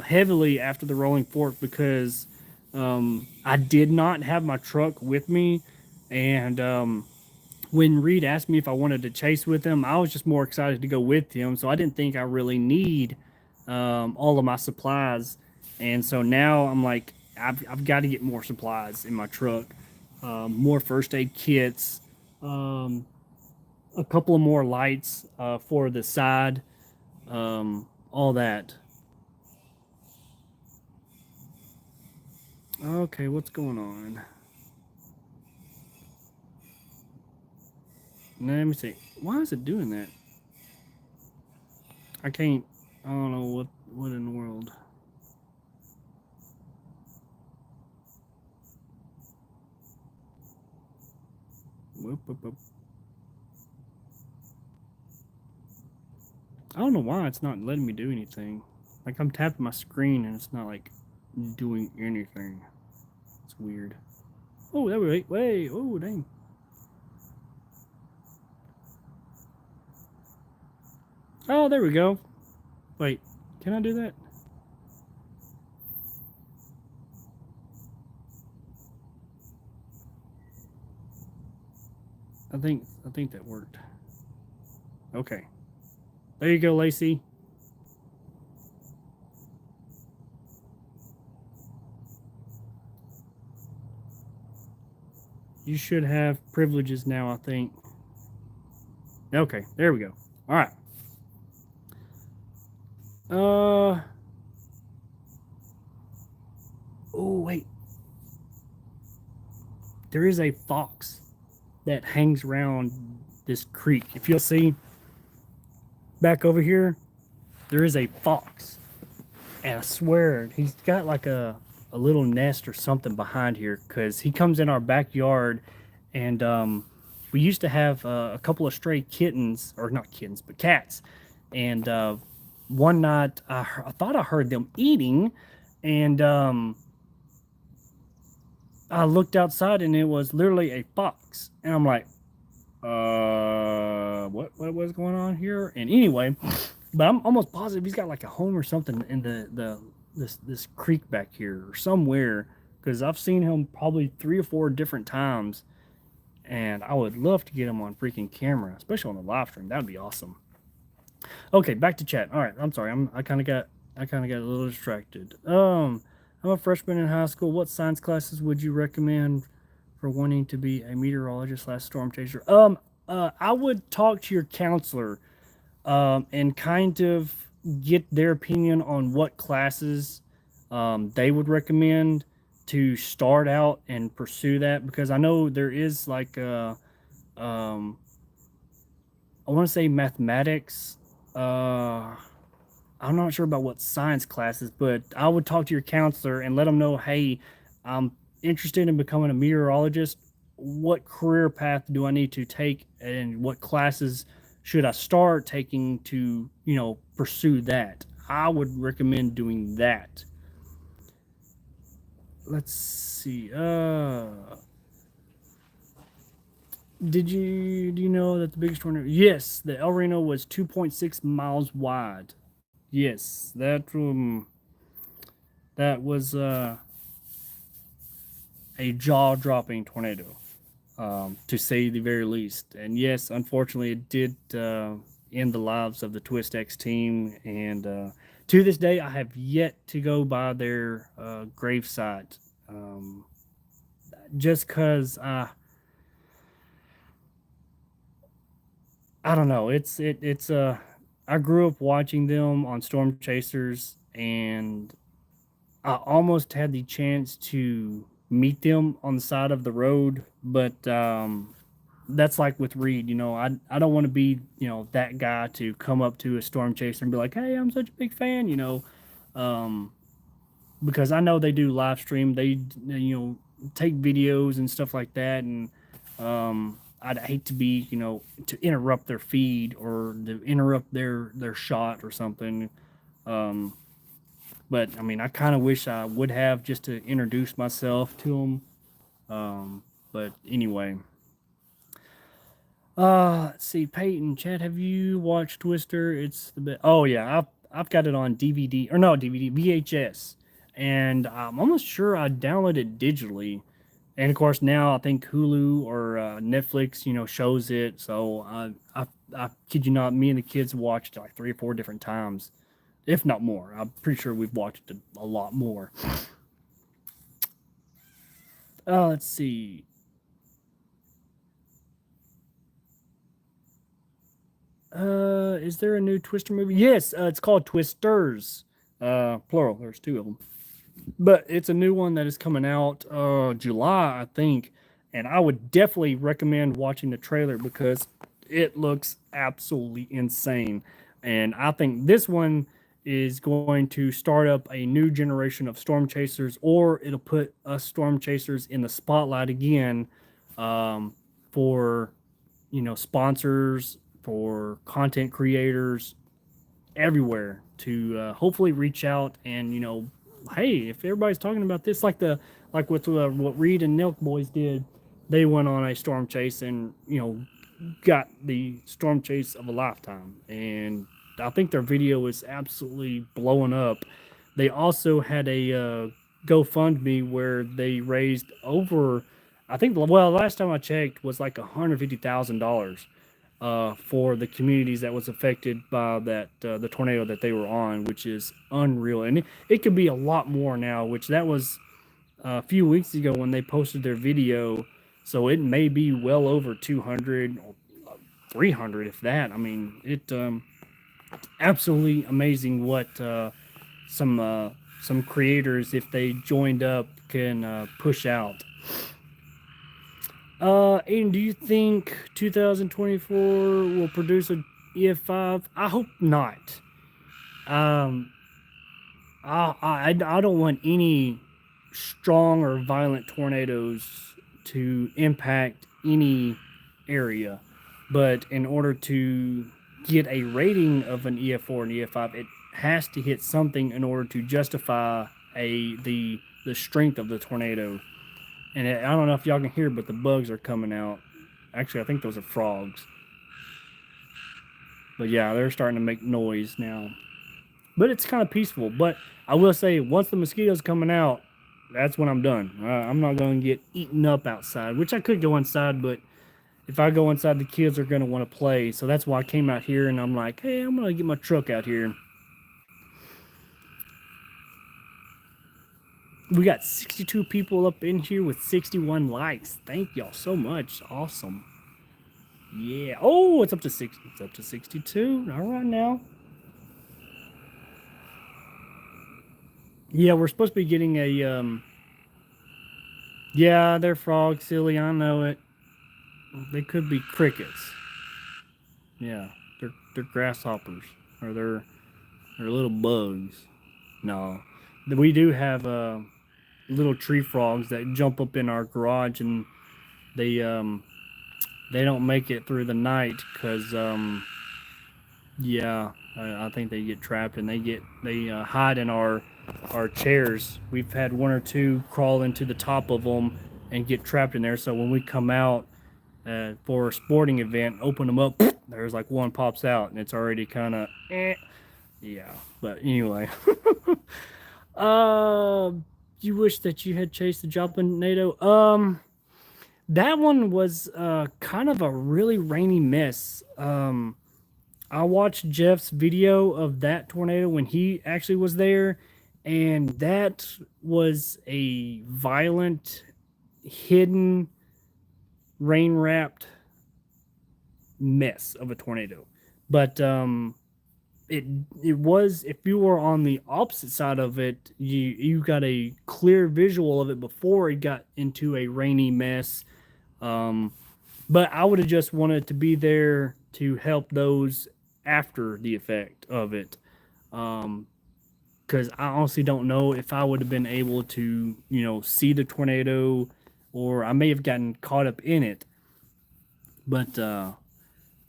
heavily after the rolling fork, because I did not have my truck with me, and when Reed asked me if I wanted to chase with him, I was just more excited to go with him, so I didn't think I really need all of my supplies, and so now I'm like, I've got to get more supplies in my truck, more first aid kits, a couple of more lights for the side, all that. Okay, what's going on? Let me see. Why is it doing that? I can't. I don't know what in the world. Whoop, whoop, whoop. I don't know why it's not letting me do anything. Like, I'm tapping my screen and it's not like doing anything. It's weird. Oh, that wait. Oh, dang. Oh, there we go. Wait, can I do that? I think that worked. Okay. There you go, Lacey. You should have privileges now, I think. Okay, there we go. All right. Oh, wait. There is a fox that hangs around this creek. If you'll see back over here, there is a fox. And I swear, he's got like a little nest or something behind here, because he comes in our backyard, and we used to have a couple of stray kittens, or not kittens, but cats. And one night, I thought I heard them eating, and I looked outside, and it was literally a fox. And I'm like, what was going on here? And anyway, but I'm almost positive he's got like a home or something in this creek back here or somewhere, because I've seen him probably 3 or 4 different times, and I would love to get him on freaking camera, especially on the live stream. That would be awesome. Okay, back to chat. All right, I'm sorry. I kind of got a little distracted. I'm a freshman in high school. What science classes would you recommend for wanting to be a meteorologist / storm chaser? I would talk to your counselor. and kind of get their opinion on what classes they would recommend to start out and pursue that, because I know there is like um, I want to say mathematics. I'm not sure about what science classes, but I would talk to your counselor and let them know, hey, I'm interested in becoming a meteorologist. What career path do I need to take, and what classes should I start taking to, pursue that? I would recommend doing that. Let's see. Do you know that the biggest tornado? Yes, the El Reno was 2.6 miles wide. Yes, that was a jaw-dropping tornado, to say the very least. And yes, unfortunately, it did end the lives of the Twist X team. And to this day, I have yet to go by their gravesite, um, just because I don't know. It's I grew up watching them on Storm Chasers, and I almost had the chance to meet them on the side of the road, but that's like with Reed. I don't want to be that guy to come up to a Storm Chaser and be like, "Hey, I'm such a big fan," um, because I know they do live stream. They take videos and stuff like that, and I'd hate to be to interrupt their feed or to interrupt their shot or something. Um, but I mean, I kind of wish I would have, just to introduce myself to them. But anyway, let's see, Peyton, Chad, have you watched Twister? It's the best. Oh yeah, I've got it on DVD, or no DVD, VHS, and I'm almost sure I downloaded it digitally. And of course, now I think Hulu or Netflix, shows it. So I kid you not, me and the kids watched it like 3 or 4 different times, if not more. I'm pretty sure we've watched it a lot more. Let's see. Is there a new Twister movie? Yes, it's called Twisters. Plural. There's two of them, but it's a new one that is coming out July, I think. And I would definitely recommend watching the trailer because it looks absolutely insane. And I think this one is going to start up a new generation of storm chasers, or it'll put us storm chasers in the spotlight again, for sponsors, for content creators everywhere to hopefully reach out and hey, if everybody's talking about this, like with what Reed and Nelk Boys did, they went on a storm chase and got the storm chase of a lifetime, and I think their video is absolutely blowing up. They also had a GoFundMe where they raised over, I think, well, last time I checked was like $150,000 for the communities that was affected by that the tornado that they were on, which is unreal. And it could be a lot more now, which that was a few weeks ago when they posted their video. So it may be well over 200 or 300, if that. I mean, it absolutely amazing what some creators, if they joined up, can push out. Aiden, do you think 2024 will produce a EF5? I hope not. Um, I don't want any strong or violent tornadoes to impact any area, but in order to get a rating of an EF4 and EF5, it has to hit something in order to justify the strength of the tornado. And I don't know if y'all can hear, but the bugs are coming out. Actually, I think those are frogs. But yeah, they're starting to make noise now. But it's kind of peaceful. But I will say, once the mosquitoes coming out, that's when I'm done. I'm not going to get eaten up outside, which I could go inside, but if I go inside, the kids are going to want to play. So that's why I came out here, and I'm like, hey, I'm going to get my truck out here. We got 62 people up in here with 61 likes. Thank y'all so much. Awesome. Yeah. Oh, it's up to 60. It's up to 62. All right now. Yeah, we're supposed to be getting a yeah, they're frogs, silly, I know it. They could be crickets. Yeah, they're grasshoppers. Or they're little bugs. No. We do have little tree frogs that jump up in our garage, and they um they don't make it through the night because yeah, I think they get trapped, and they hide in our chairs. We've had one or two crawl into the top of them and get trapped in there. So when we come out for a sporting event, open them up, there's like one pops out, and it's already kind of yeah. But anyway, uh, you wish that you had chased the jumping NATO. That one was kind of a really rainy mess. I watched Jeff's video of that tornado when he actually was there, and that was a violent, hidden, rain wrapped mess of a tornado. But it it was, if you were on the opposite side of it, you got a clear visual of it before it got into a rainy mess. Um, but I would have just wanted to be there to help those after the effect of it. Because I honestly don't know if I would have been able to, see the tornado, or I may have gotten caught up in it. But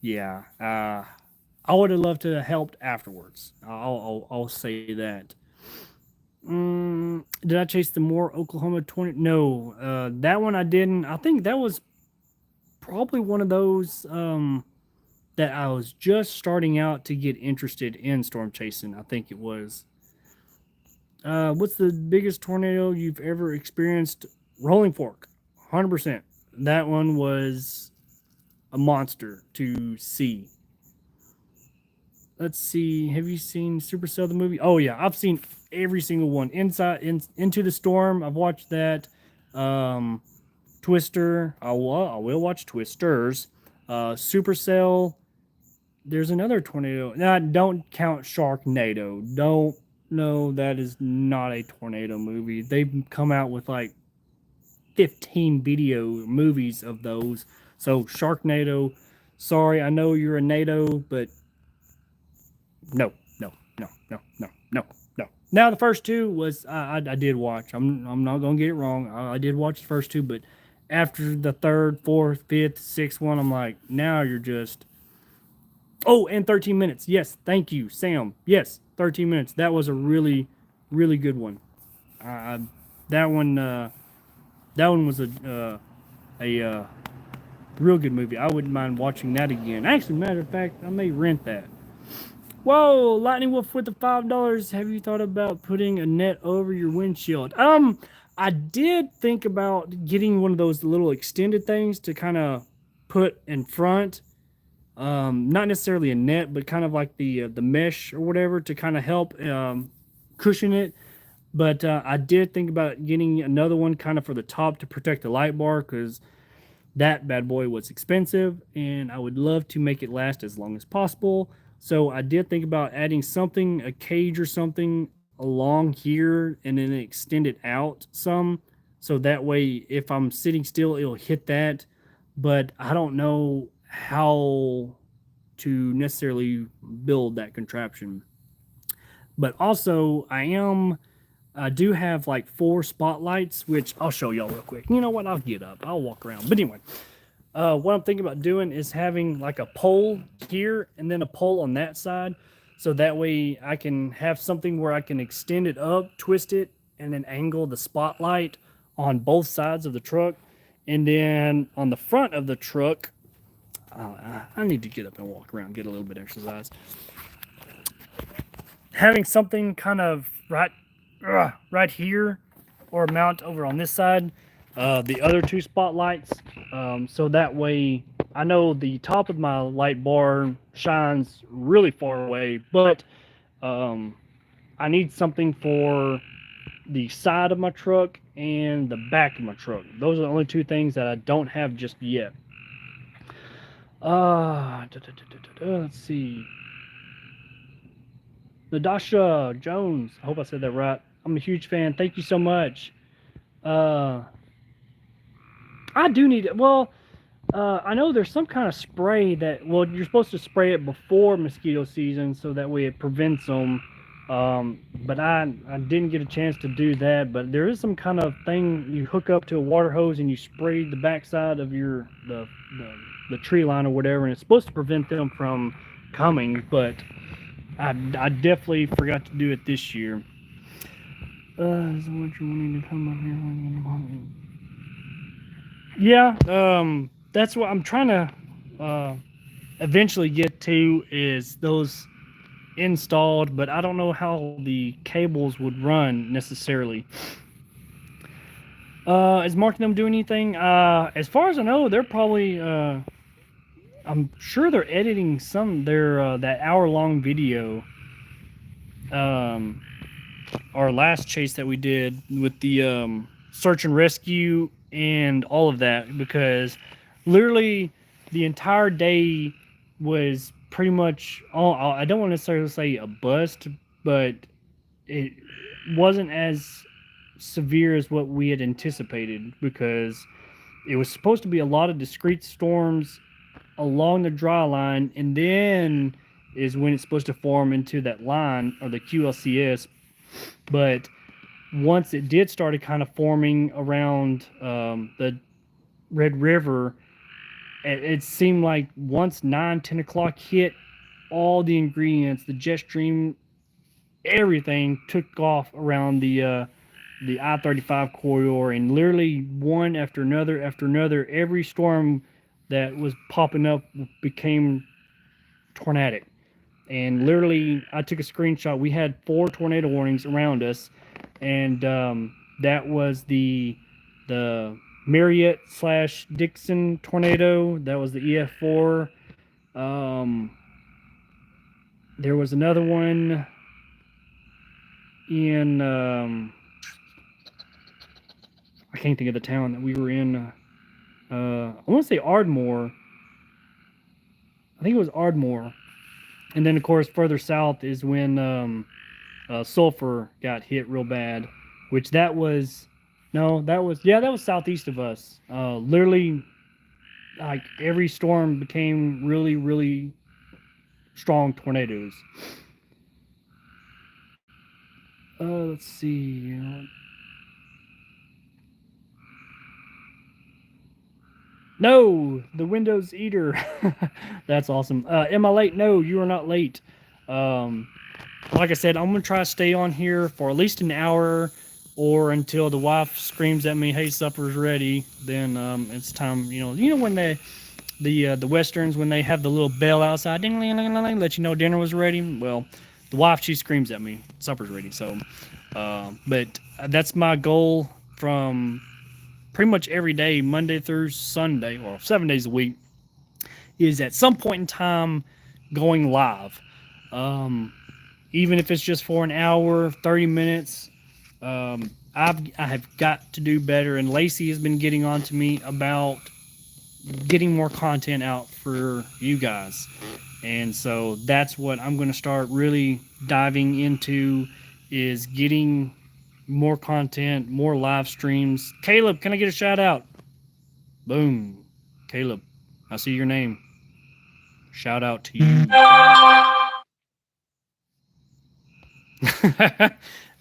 yeah, I would have loved to have helped afterwards. I'll say that. Did I chase the more Oklahoma 20? No, that one I didn't. I think that was probably one of those that I was just starting out to get interested in storm chasing. I think it was. What's the biggest tornado you've ever experienced? Rolling Fork, 100%. That one was a monster to see. Let's see. Have you seen Supercell the movie? Oh yeah, I've seen every single one. Into the Storm. I've watched that. Twister. I will watch Twisters. Supercell. There's another tornado. Nah, don't count Sharknado. Don't. No, that is not a tornado movie. They've come out with like 15 video movies of those. So Sharknado. Sorry, I know you're a NATO, but no, no, no, no, no, no, no. Now the first two was I did watch. I'm not gonna get it wrong. I did watch the first two, but after the third, fourth, fifth, sixth one, I'm like, now you're just. Oh, and 13 minutes. Yes, thank you, Sam. Yes, 13 minutes. That was a really, really good one. Uh, that one, that one was a real good movie. I wouldn't mind watching that again. Actually, matter of fact, I may rent that. Whoa, Lightning Wolf with the $5. Have you thought about putting a net over your windshield? I did think about getting one of those little extended things to kind of put in front. Not necessarily a net, but kind of like the mesh or whatever to kind of help cushion it. But I did think about getting another one kind of for the top to protect the light bar, because that bad boy was expensive, and I would love to make it last as long as possible. So I did think about adding something, a cage or something along here, and then extend it out some. So that way, if I'm sitting still, it'll hit that. But I don't know how to necessarily build that contraption. But also, I do have like 4 spotlights, which I'll show y'all real quick. You know what? I'll get up. I'll walk around. But anyway, what I'm thinking about doing is having like a pole here and then a pole on that side. So that way I can have something where I can extend it up, twist it, and then angle the spotlight on both sides of the truck. And then on the front of the truck, I need to get up and walk around, get a little bit of exercise. Having something kind of right here, or mount over on this side, the other 2 spotlights, so that way I know the top of my light bar shines really far away, but I need something for the side of my truck and the back of my truck. Those are the only 2 things that I don't have just yet. Let's see. Nadasha Jones. I hope I said that right. I'm a huge fan. Thank you so much. Uh, I do need it. Well, I know there's some kind of spray that, well, you're supposed to spray it before mosquito season so that way it prevents them. But I didn't get a chance to do that. But there is some kind of thing you hook up to a water hose and you spray the backside of the tree line or whatever, and it's supposed to prevent them from coming. But I definitely forgot to do it this year. Is what you're wanting to come up here? Yeah, that's what I'm trying to eventually get to, is those installed, but I don't know how the cables would run necessarily. Is Mark and them doing anything? As far as I know, they're probably I'm sure they're editing their that hour-long video. Our last chase that we did with the search and rescue and all of that, because literally the entire day was pretty much all, I don't want to necessarily say a bust, but it wasn't as severe as what we had anticipated, because it was supposed to be a lot of discrete storms along the dry line, and then is when it's supposed to form into that line, or the QLCS. But once it did started kind of forming around the Red River, it seemed like once 9-10 o'clock hit, all the ingredients, the jet stream, everything took off around the I-35 corridor, and literally one after another, every storm that was popping up became tornadic. And literally, I took a screenshot. We had 4 tornado warnings around us, and that was the Marriott / Dixon tornado. That was the EF4. There was another one in I can't think of the town that we were in. I want to say Ardmore. I think it was Ardmore. And then, of course, further south is when Sulphur got hit real bad, which that was southeast of us. Literally, like, every storm became really, really strong tornadoes. Let's see. No, the Windows Eater. That's awesome. Am I late? No, you are not late. Like I said, I'm going to try to stay on here for at least an hour, or until the wife screams at me, hey, supper's ready. Then it's time, when the Westerns, when they have the little bell outside, ding, ding, ding, ding, let you know dinner was ready. Well, the wife, she screams at me, supper's ready. So, but that's my goal from pretty much every day, Monday through Sunday, or 7 days a week, is at some point in time going live. Even if it's just for an hour, 30 minutes, I have got to do better. And Lacey has been getting on to me about getting more content out for you guys. And so that's what I'm going to start really diving into, is getting more content, more live streams. Caleb, can I get a shout out? Boom. Caleb, I see your name. Shout out to you.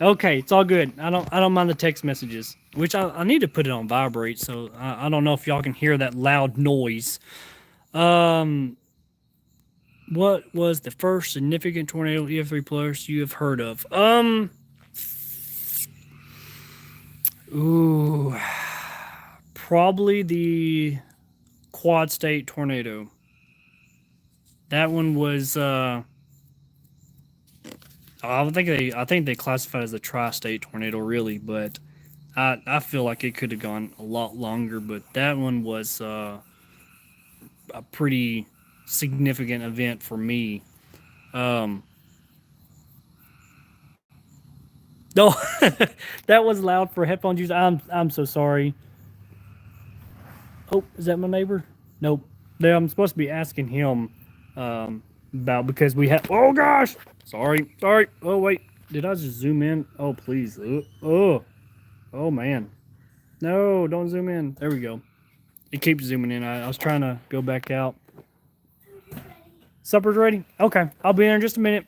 Okay, it's all good. I don't mind the text messages, which I need to put it on vibrate, so I don't know if y'all can hear that loud noise. What was the first significant tornado EF3 plus you have heard of? Probably the Quad State tornado. That one was I think they classified it as a tri-state tornado, really, but I feel like it could have gone a lot longer. But that one was a pretty significant event for me. No, that was loud for headphone use. I'm so sorry. Oh, is that my neighbor? Nope. I'm supposed to be asking him about, because we have. Oh gosh, sorry. Oh wait, did I just zoom in? Oh please. Oh man, no, don't zoom in. There we go. It keeps zooming in. I was trying to go back out. Supper's ready. Okay, I'll be in just a minute.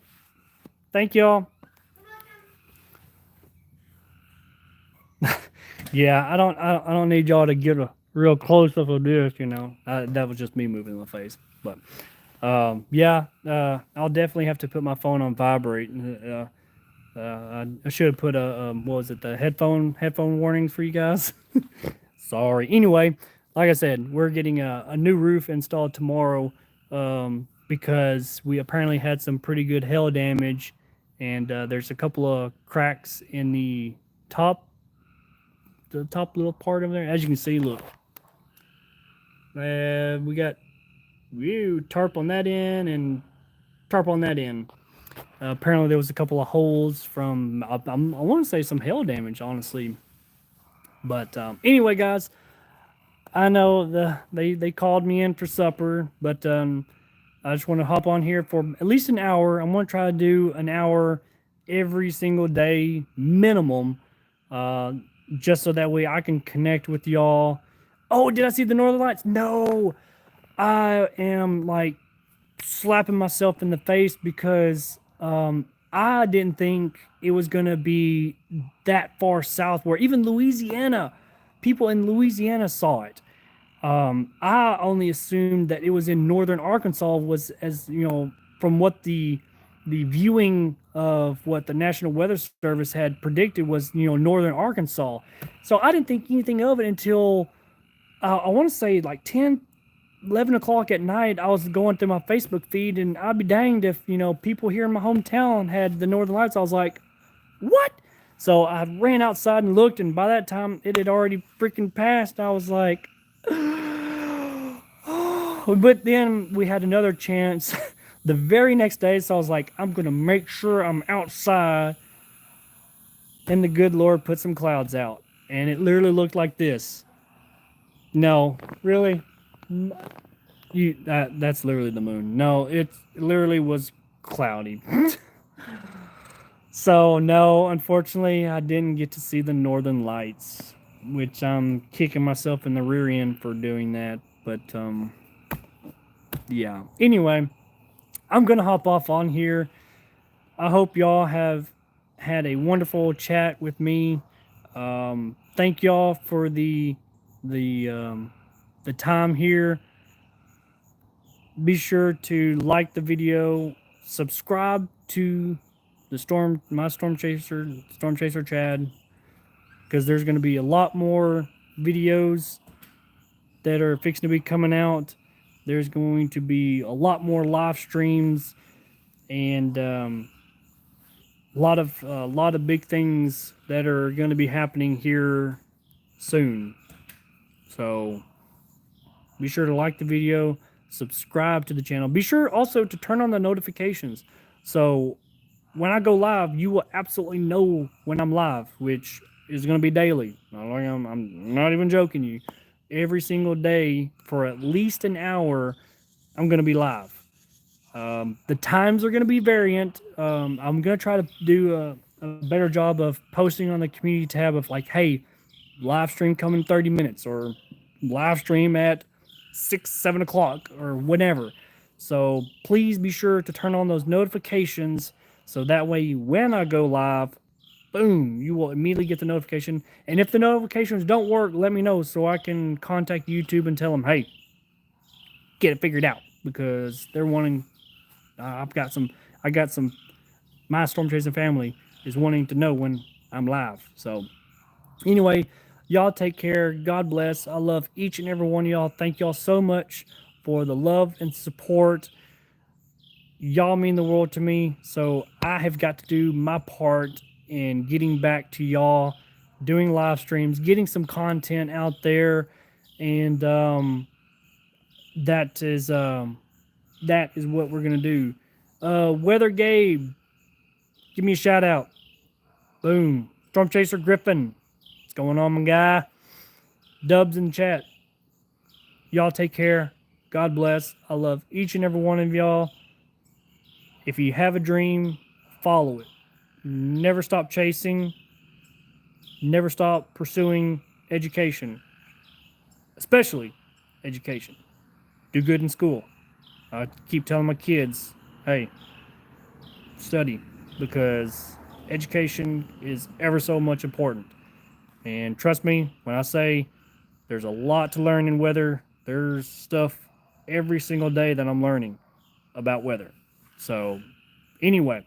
Thank y'all. Yeah, I don't need y'all to get a real close up of this. That was just me moving my face. But yeah, I'll definitely have to put my phone on vibrate. I should have put a what was it, the headphone warnings for you guys. Sorry. Anyway, like I said, we're getting a new roof installed tomorrow, because we apparently had some pretty good hail damage, and there's a couple of cracks in the top little part of there. As you can see, look, we got tarp on that end and tarp on that end. Apparently there was a couple of holes from I want to say some hail damage, honestly. But anyway, guys, I know they called me in for supper, but I just want to hop on here for at least an hour. I'm going to try to do an hour every single day minimum, just so that way I can connect with y'all. Oh, did I see the Northern Lights? No, I am like slapping myself in the face, because I didn't think it was going to be that far south, where even people in Louisiana saw it. I only assumed that it was in northern Arkansas, was, as you know, from what the viewing of what the National Weather Service had predicted was, northern Arkansas. So I didn't think anything of it until I want to say like 10, 11 o'clock at night. I was going through my Facebook feed, and I'd be danged if, people here in my hometown had the Northern Lights. I was like, what? So I ran outside and looked, and by that time it had already freaking passed. I was like, but then we had another chance the very next day. So I was like, I'm going to make sure I'm outside. And the good Lord put some clouds out, and it literally looked like this. No, really? That's literally the moon. No, it literally was cloudy. So no, unfortunately, I didn't get to see the Northern Lights, which I'm kicking myself in the rear end for doing that. But yeah. Anyway, I'm gonna hop off on here. I hope y'all have had a wonderful chat with me. Thank y'all for the time here. Be sure to like the video, subscribe to the StormChaserChad, because there's going to be a lot more videos that are fixing to be coming out. There's going to be a lot more live streams, and a lot of big things that are going to be happening here soon. So be sure to like the video, subscribe to the channel. Be sure also to turn on the notifications, so when I go live, you will absolutely know when I'm live, which is going to be daily. I'm not even joking you. Every single day for at least an hour, I'm going to be live. The times are going to be variant. I'm going to try to do a better job of posting on the community tab of like, hey, live stream coming in 30 minutes, or live stream at 6, 7 o'clock, or whatever. So please be sure to turn on those notifications, so that way when I go live, boom, you will immediately get the notification. And if the notifications don't work, let me know so I can contact YouTube and tell them, hey, get it figured out, because they're wanting, my Storm Chasing family is wanting to know when I'm live. So anyway, y'all take care. God bless. I love each and every one of y'all. Thank y'all so much for the love and support. Y'all mean the world to me, so I have got to do my part in getting back to y'all, doing live streams, getting some content out there, and that is what we're gonna do. Weather Gabe, give me a shout out. Boom. Storm Chaser Griffin, what's going on, my guy? Dubs in the chat. Y'all take care. God bless. I love each and every one of y'all. If you have a dream, follow it. Never stop chasing. Never stop pursuing education, especially education. Do good in school. I keep telling my kids, hey, study, because education is ever so much important. And trust me when I say there's a lot to learn in weather, there's stuff every single day that I'm learning about weather. So, anyway,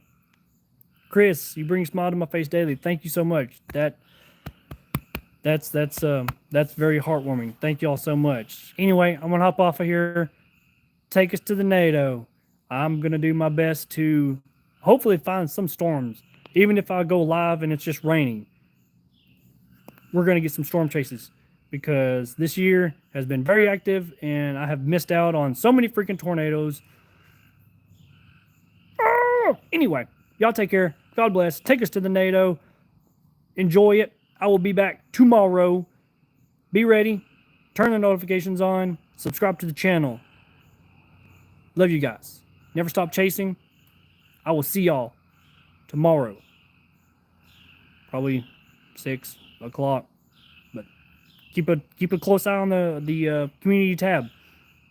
Chris, you bring a smile to my face daily. Thank you so much. That's very heartwarming. Thank you all so much. Anyway, I'm gonna hop off of here. Take us to the NATO. I'm gonna do my best to hopefully find some storms. Even if I go live and it's just raining, we're gonna get some storm chases because this year has been very active and I have missed out on so many freaking tornadoes. Anyway, y'all take care. God bless. Take us to the NATO. Enjoy it. I will be back tomorrow. Be ready. Turn the notifications on. Subscribe to the channel. Love you guys. Never stop chasing. I will see y'all tomorrow. Probably 6 o'clock. But keep a close eye on the community tab.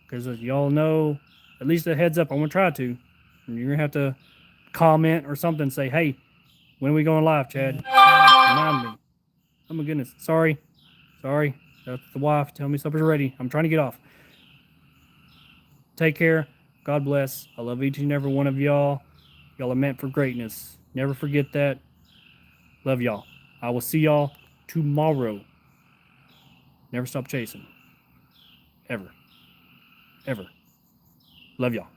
Because as y'all know, at least a heads up, I'm going to try to. And you're going to have to comment or something. Say, hey, when are we going live, Chad? Remind me. Oh my goodness. Sorry. That's the wife. Tell me supper's ready. I'm trying to get off. Take care. God bless. I love each and every one of y'all. Y'all are meant for greatness. Never forget that. Love y'all. I will see y'all tomorrow. Never stop chasing. Ever. Love y'all.